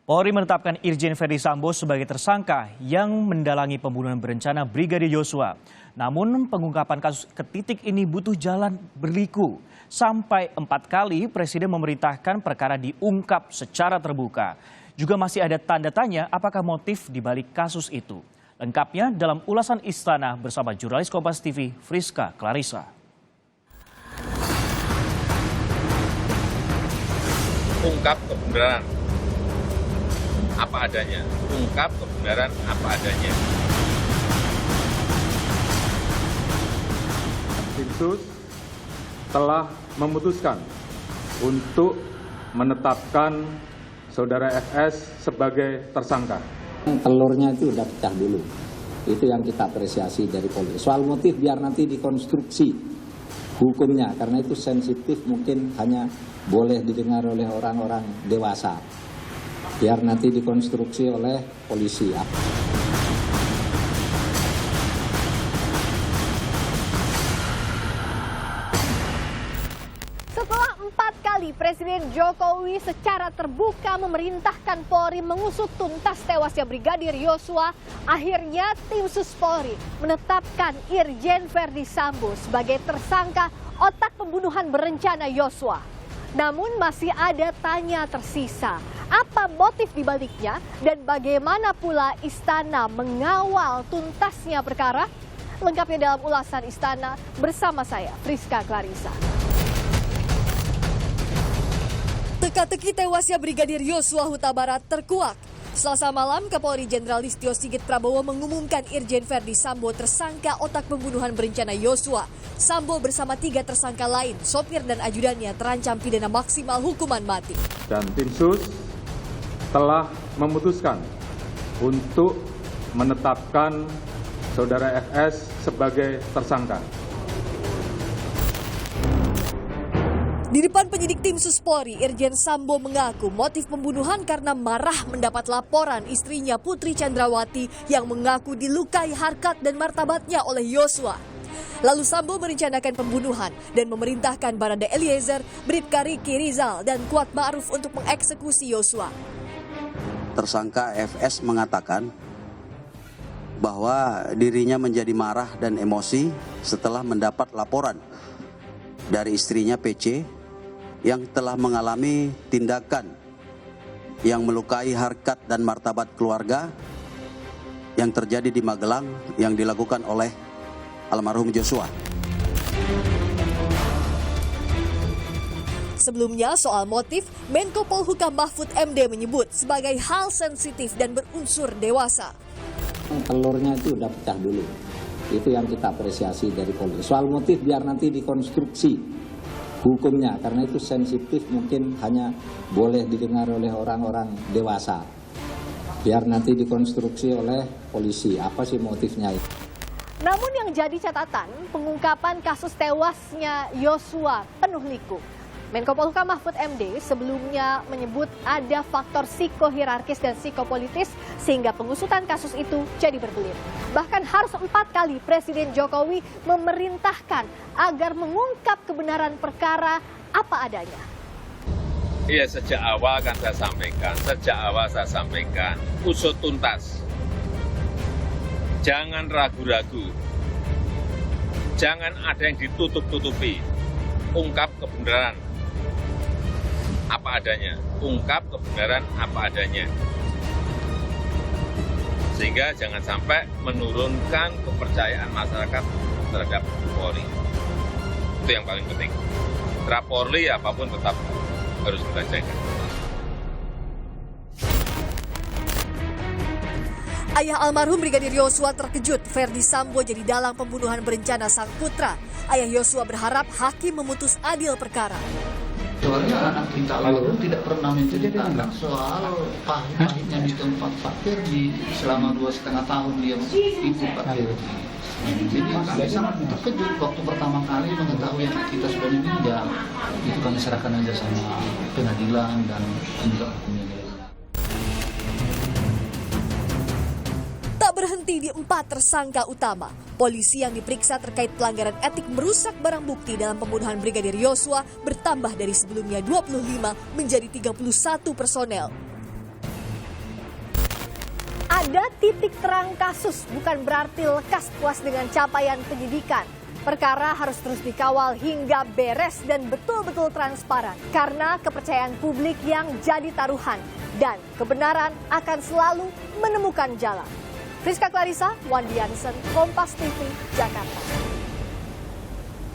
Polri menetapkan Irjen Verdi Sambo sebagai tersangka yang mendalangi pembunuhan berencana Brigadir Yosua. Namun pengungkapan kasus ke titik ini butuh jalan berliku. Sampai 4 kali Presiden memerintahkan perkara diungkap secara terbuka. Juga masih ada tanda tanya apakah motif dibalik kasus itu. Lengkapnya dalam ulasan Istana bersama jurnalis Kompas TV Friska Clarissa. Ungkap kebenaran apa adanya, ungkap kebenaran apa adanya. Tim Sus telah memutuskan untuk menetapkan Saudara FS sebagai tersangka. Telurnya itu udah pecah dulu. Itu yang kita apresiasi dari Polri. Soal motif biar nanti dikonstruksi hukumnya, karena itu sensitif, mungkin hanya boleh didengar oleh orang-orang dewasa. Biar nanti dikonstruksi oleh polisi. Setelah 4 kali Presiden Jokowi secara terbuka memerintahkan Polri mengusut tuntas tewasnya Brigadir Yosua, akhirnya tim Sus Polri menetapkan Irjen Verdi Sambo sebagai tersangka otak pembunuhan berencana Yosua. Namun masih ada tanya tersisa, apa motif dibaliknya dan bagaimana pula Istana mengawal tuntasnya perkara? Lengkapnya dalam ulasan Istana bersama saya, Friska Clarissa. Teka-teki tewasnya Brigadir Yosua Huta Barat terkuak. Selasa malam, Kapolri Jenderal Listio Sigit Prabowo mengumumkan Irjen Verdi Sambo tersangka otak pembunuhan berencana Yosua. Sambo bersama 3 tersangka lain, sopir dan ajudannya terancam pidana maksimal hukuman mati. Dan Tim Sus telah memutuskan untuk menetapkan Saudara FS sebagai tersangka. Di depan penyidik tim Sus Polri, Irjen Sambo mengaku motif pembunuhan karena marah mendapat laporan istrinya Putri Chandrawati yang mengaku dilukai harkat dan martabatnya oleh Yosua. Lalu Sambo merencanakan pembunuhan dan memerintahkan Barada Eliezer, Bribka Riki Rizal, dan Kuat Ma'ruf untuk mengeksekusi Yosua. Tersangka FS mengatakan bahwa dirinya menjadi marah dan emosi setelah mendapat laporan dari istrinya PC yang telah mengalami tindakan yang melukai harkat dan martabat keluarga yang terjadi di Magelang yang dilakukan oleh almarhum Yosua. Sebelumnya soal motif, Menko Polhukam Mahfud MD menyebut sebagai hal sensitif dan berunsur dewasa. Telurnya itu udah pecah dulu. Itu yang kita apresiasi dari Polri. Soal motif biar nanti dikonstruksi hukumnya, karena itu sensitif, mungkin hanya boleh didengar oleh orang-orang dewasa. Biar nanti dikonstruksi oleh polisi, apa sih motifnya itu. Namun yang jadi catatan, pengungkapan kasus tewasnya Yosua penuh liku. Menko Polhukam Mahfud MD sebelumnya menyebut ada faktor psikohierarkis dan psikopolitis sehingga pengusutan kasus itu jadi berbelit. Bahkan harus 4 kali Presiden Jokowi memerintahkan agar mengungkap kebenaran perkara apa adanya. Iya, sejak awal kan saya sampaikan, usut tuntas. Jangan ragu-ragu, jangan ada yang ditutup-tutupi, ungkap kebenaran apa adanya, ungkap kebenaran apa adanya. Sehingga jangan sampai menurunkan kepercayaan masyarakat terhadap Polri. Itu yang paling penting. Terhadap Polri apapun tetap harus kita jaga. Ayah almarhum Brigadir Yosua terkejut Verdi Sambo jadi dalang pembunuhan berencana sang putra. Ayah Yosua berharap hakim memutus adil perkara. Soalnya anak kita lalu tidak pernah menceritakan soal pahit-pahitnya di tempat parkir selama 2,5 tahun dia ikut parkir. Jadi kami sangat terkejut waktu pertama kali mengetahui anak kita sudah meninggal. Itu kami serahkan aja sama pengadilan dan penegak hukumnya. Tak berhenti di 4 tersangka utama. Polisi yang diperiksa terkait pelanggaran etik merusak barang bukti dalam pembunuhan Brigadir Yosua bertambah dari sebelumnya 25 menjadi 31 personel. Ada titik terang kasus bukan berarti lekas puas dengan capaian penyidikan. Perkara harus terus dikawal hingga beres dan betul-betul transparan. Karena kepercayaan publik yang jadi taruhan. Dan kebenaran akan selalu menemukan jalan. Friska Clarissa, Wandi Jansen, Kompas TV, Jakarta.